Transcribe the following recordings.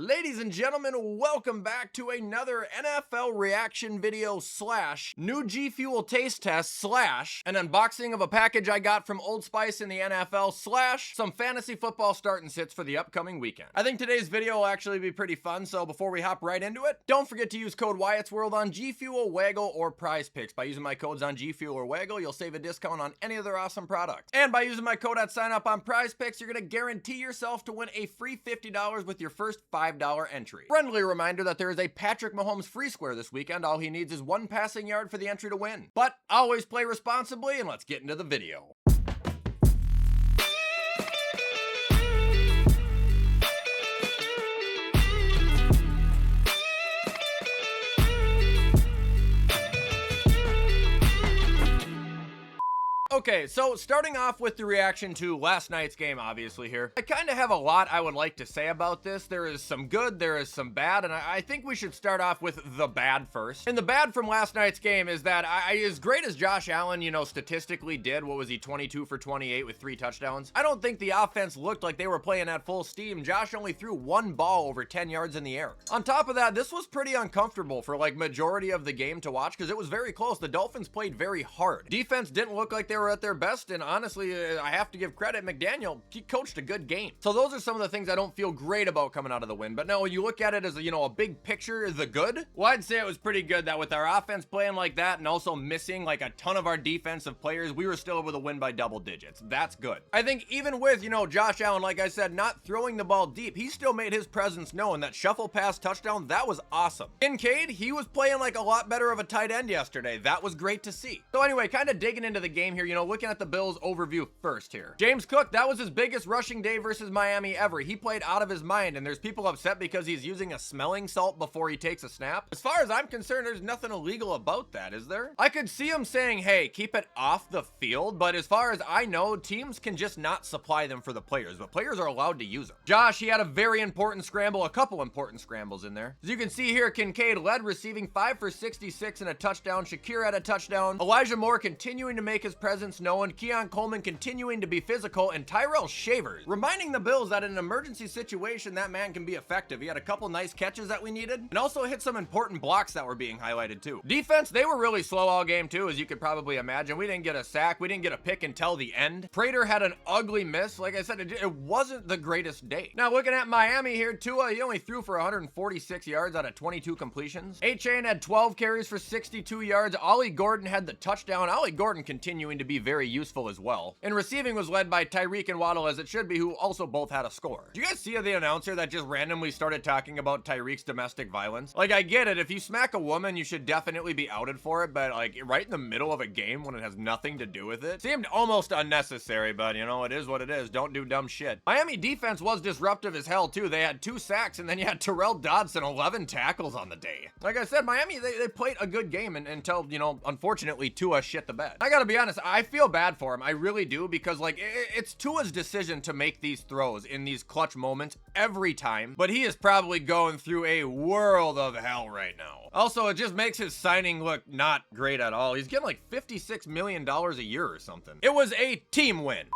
Ladies and gentlemen, welcome back to another NFL reaction video slash new G Fuel taste test slash an unboxing of a package I got from Old Spice in the NFL slash some fantasy football start and sits for the upcoming weekend. I think today's video will actually be pretty fun, so before we hop right into it, don't forget to use code WyattzWorld on G Fuel, Waggle, or Prize Picks. By using my codes on G Fuel or Waggle, you'll save a discount on any of their awesome products. And by using my code at sign up on Prize Picks, you're going to guarantee yourself to win a free $50 with your first $5 entry. Friendly reminder that there is a Patrick Mahomes free square this weekend. All he needs is one passing yard for the entry to win. But always play responsibly, and let's get into the video. Okay, so starting off with the reaction to last night's game, obviously here. I kind of have a lot I would like to say about this. There is some good, there is some bad, and I think we should start off with the bad first. And the bad from last night's game is that as great as Josh Allen, statistically did, what was he, 22 for 28 with 3 touchdowns? I don't think the offense looked like they were playing at full steam. Josh only threw 1 ball over 10 yards in the air. On top of that, this was pretty uncomfortable for like majority of the game to watch because it was very close. The Dolphins played very hard. Defense didn't look like they were at their best, and honestly, I have to give credit. McDaniel, he coached a good game. So those are some of the things I don't feel great about coming out of the win. But no, you look at it as a big picture, the good. Well, I'd say it was pretty good that with our offense playing like that and also missing like a ton of our defensive players, we were still able to win by double digits. That's good. I think even with, Josh Allen, like I said, not throwing the ball deep, he still made his presence known. That shuffle pass touchdown, that was awesome. Kincaid, he was playing like a lot better of a tight end yesterday. That was great to see. So anyway, kind of digging into the game here, looking at the Bills overview first here. James Cook, that was his biggest rushing day versus Miami ever. He played out of his mind, and there's people upset because he's using a smelling salt before he takes a snap. As far as I'm concerned, there's nothing illegal about that, is there? I could see him saying, hey, keep it off the field, but as far as I know, teams can just not supply them for the players, but players are allowed to use them. Josh, he had a very important scramble, a couple important scrambles in there. As you can see here, Kincaid led receiving 5 for 66 and a touchdown. Shakir had a touchdown. Elijah Moore continuing to make his presence known. Keon Coleman continuing to be physical, and Tyrell Shavers reminding the Bills that in an emergency situation, that man can be effective. He had a couple nice catches that we needed, and also hit some important blocks that were being highlighted too. Defense, they were really slow all game too, as you could probably imagine. We didn't get a sack. We didn't get a pick until the end. Prater had an ugly miss. Like I said, it wasn't the greatest day. Now looking at Miami here, Tua, he only threw for 146 yards out of 22 completions. A-Chain had 12 carries for 62 yards. Ollie Gordon had the touchdown. Ollie Gordon continuing to be very useful as well. And receiving was led by Tyreek and Waddle, as it should be, who also both had a score. Do you guys see the announcer that just randomly started talking about Tyreek's domestic violence? Like, I get it. If you smack a woman, you should definitely be outed for it, but like right in the middle of a game when it has nothing to do with it seemed almost unnecessary, but it is what it is. Don't do dumb shit. Miami defense was disruptive as hell too. They had 2 sacks, and then you had Terrell Dodson 11 tackles on the day. Like I said, Miami, they played a good game until, unfortunately Tua shit the bed. I gotta be honest, I feel bad for him. I really do, because like it's Tua's decision to make these throws in these clutch moments every time, but he is probably going through a world of hell right now. Also, it just makes his signing look not great at all. He's getting like $56 million a year or something. It was a team win.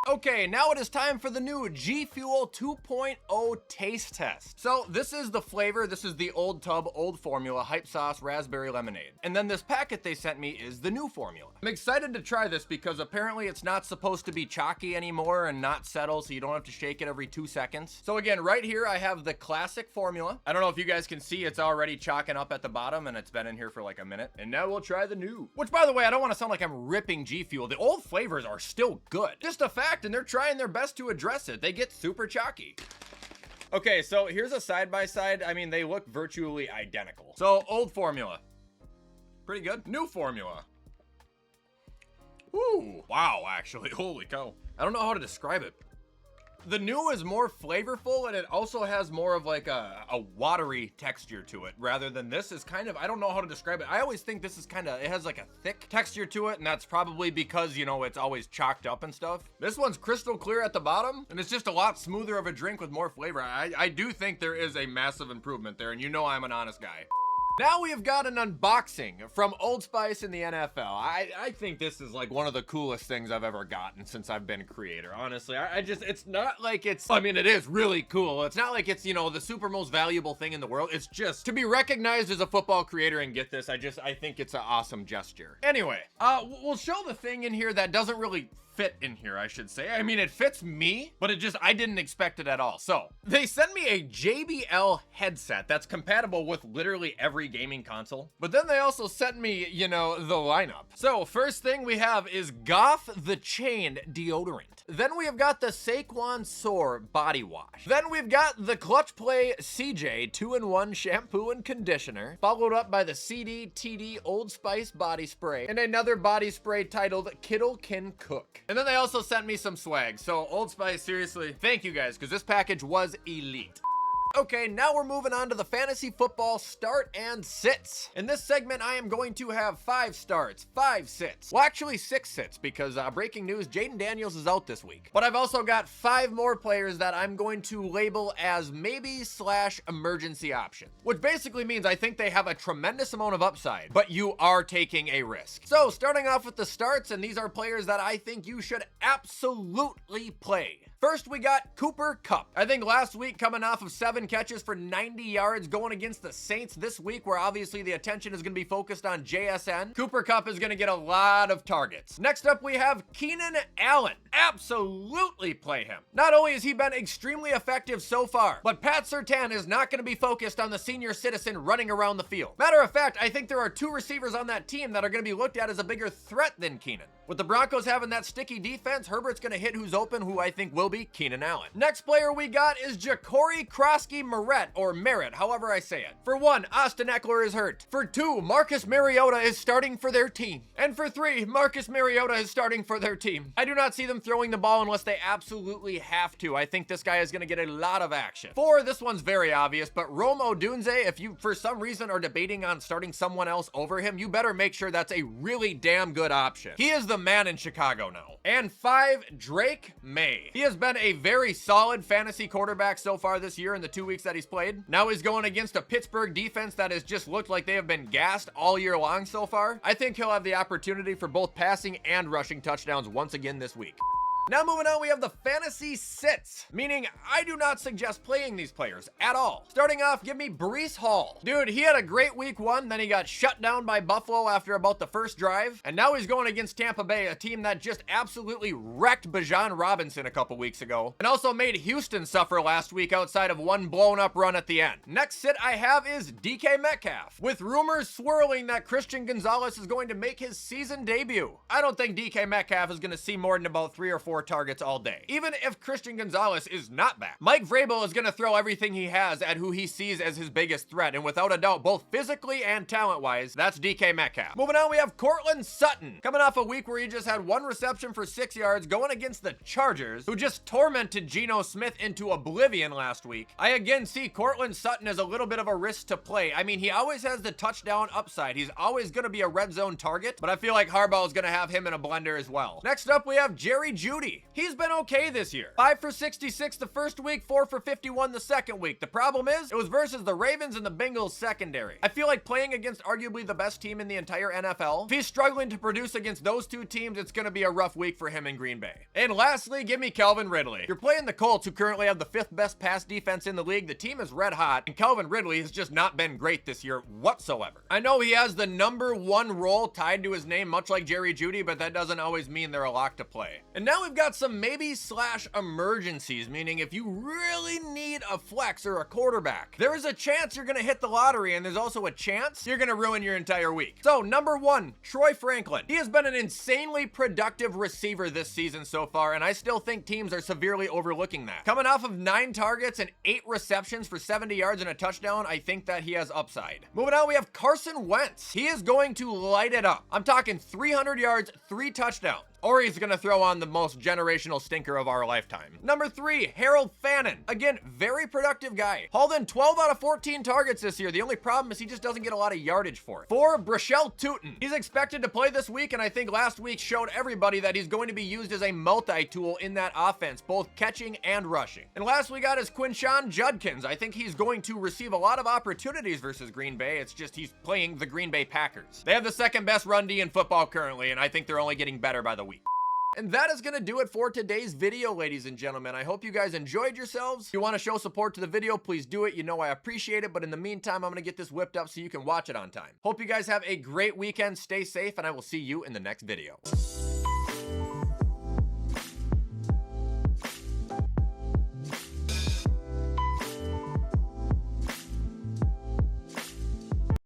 Okay, now it is time for the new G Fuel 2.0 taste test. So this is the flavor. This is the old tub, old formula, hype sauce, raspberry lemonade. And then this packet they sent me is the new formula. I'm excited to try this because apparently it's not supposed to be chalky anymore and not settle, so you don't have to shake it every 2 seconds. So again, right here I have the classic formula. I don't know if you guys can see, it's already chalking up at the bottom, and it's been in here for like a minute. And now we'll try the new. Which, by the way, I don't want to sound like I'm ripping G Fuel. The old flavors are still good. Just a fact. And they're trying their best to address it. They get super chalky. Okay, so here's a side-by-side. I mean, they look virtually identical. So, old formula. Pretty good. New formula. Ooh, wow, actually. Holy cow. I don't know how to describe it. The new is more flavorful, and it also has more of like a watery texture to it, rather than this is kind of, I don't know how to describe it. I always think this is kind of, it has like a thick texture to it, and that's probably because, it's always chalked up and stuff. This one's crystal clear at the bottom, and it's just a lot smoother of a drink with more flavor. I do think there is a massive improvement there, and I'm an honest guy. Now we have got an unboxing from Old Spice in the NFL. I think this is like one of the coolest things I've ever gotten since I've been a creator. Honestly, it's not like I mean, it is really cool. It's not like it's, you know, the super most valuable thing in the world. It's just to be recognized as a football creator and get this. I think it's an awesome gesture. Anyway, we'll show the thing in here that doesn't really fit in here, I should say. I mean, it fits me, but I didn't expect it at all. So they sent me a JBL headset that's compatible with literally every gaming console, but then they also sent me, you know, the lineup. So first thing we have is Goff the Chain deodorant. Then we have got the Saquon Soar body wash. Then we've got the Clutch Play CJ 2-in-1 shampoo and conditioner, followed up by the CD TD Old Spice body spray and another body spray titled Kittle Can Cook. And then they also sent me some swag. So Old Spice, seriously, thank you guys, because this package was elite. Okay, now we're moving on to the fantasy football start and sits. In this segment, I am going to have 5 starts, 5 sits. Well, actually 6 sits, because breaking news, Jaden Daniels is out this week. But I've also got 5 more players that I'm going to label as maybe/emergency options, which basically means I think they have a tremendous amount of upside, but you are taking a risk. So starting off with the starts, and these are players that I think you should absolutely play. First, we got Cooper Kupp. I think last week, coming off of 7 catches for 90 yards, going against the Saints this week, where obviously the attention is going to be focused on JSN, Cooper Kupp is going to get a lot of targets. Next up, we have Keenan Allen. Absolutely play him. Not only has he been extremely effective so far, but Pat Surtain is not going to be focused on the senior citizen running around the field. Matter of fact, I think there are 2 receivers on that team that are going to be looked at as a bigger threat than Keenan. With the Broncos having that sticky defense, Herbert's going to hit who's open, who I think will be Keenan Allen. Next player we got is Jacory Krosky-Merritt, or Merritt, however I say it. For 1, Austin Eckler is hurt. For 2, Marcus Mariota is starting for their team. And for 3, Marcus Mariota is starting for their team. I do not see them throwing the ball unless they absolutely have to. I think this guy is going to get a lot of action. 4, this one's very obvious, but Rome Odunze, if you for some reason are debating on starting someone else over him, you better make sure that's a really damn good option. He is the man in Chicago now. And 5, Drake May. He has been a very solid fantasy quarterback so far this year in the 2 weeks that he's played. Now he's going against a Pittsburgh defense that has just looked like they have been gassed all year long so far. I think he'll have the opportunity for both passing and rushing touchdowns once again this week. Now moving on, we have the fantasy sits, meaning I do not suggest playing these players at all. Starting off, give me Breece Hall. Dude, he had a great week 1, then he got shut down by Buffalo after about the first drive, and now he's going against Tampa Bay, a team that just absolutely wrecked Bijan Robinson a couple weeks ago, and also made Houston suffer last week outside of one blown up run at the end. Next sit I have is DK Metcalf, with rumors swirling that Christian Gonzalez is going to make his season debut. I don't think DK Metcalf is going to see more than about 3 or 4 targets all day, even if Christian Gonzalez is not back. Mike Vrabel is going to throw everything he has at who he sees as his biggest threat, and without a doubt, both physically and talent-wise, that's DK Metcalf. Moving on, we have Cortland Sutton, coming off a week where he just had 1 reception for 6 yards, going against the Chargers, who just tormented Geno Smith into oblivion last week. I again see Cortland Sutton as a little bit of a risk to play. I mean, he always has the touchdown upside. He's always going to be a red zone target, but I feel like Harbaugh is going to have him in a blender as well. Next up, we have Jerry Jeudy. He's been okay this year. 5 for 66 the first week, 4 for 51 the second week. The problem is, it was versus the Ravens and the Bengals secondary. I feel like playing against arguably the best team in the entire NFL, if he's struggling to produce against those 2 teams, it's going to be a rough week for him in Green Bay. And lastly, give me Calvin Ridley. You're playing the Colts, who currently have the 5th best pass defense in the league. The team is red hot, and Calvin Ridley has just not been great this year whatsoever. I know he has the number 1 role tied to his name, much like Jerry Jeudy, but that doesn't always mean they're a lock to play. And now we've got some maybe/emergencies, meaning if you really need a flex or a quarterback, there is a chance you're going to hit the lottery, and there's also a chance you're going to ruin your entire week. So number 1, Troy Franklin. He has been an insanely productive receiver this season so far, and I still think teams are severely overlooking that. Coming off of 9 targets and 8 receptions for 70 yards and a touchdown, I think that he has upside. Moving on, we have Carson Wentz. He is going to light it up. I'm talking 300 yards, 3 touchdowns. or he's gonna throw on the most generational stinker of our lifetime. Number 3, Harold Fannin. Again, very productive guy. Hauled in 12 out of 14 targets this year. The only problem is he just doesn't get a lot of yardage for it. 4, Brashel Tootin. He's expected to play this week, and I think last week showed everybody that he's going to be used as a multi-tool in that offense, both catching and rushing. And last we got is Quinshon Judkins. I think he's going to receive a lot of opportunities versus Green Bay. It's just he's playing the Green Bay Packers. They have the second best run D in football currently, and I think they're only getting better by the week. And that is going to do it for today's video, ladies and gentlemen. I hope you guys enjoyed yourselves. If you want to show support to the video, please do it. You know I appreciate it. But in the meantime, I'm going to get this whipped up so you can watch it on time. Hope you guys have a great weekend. Stay safe, and I will see you in the next video.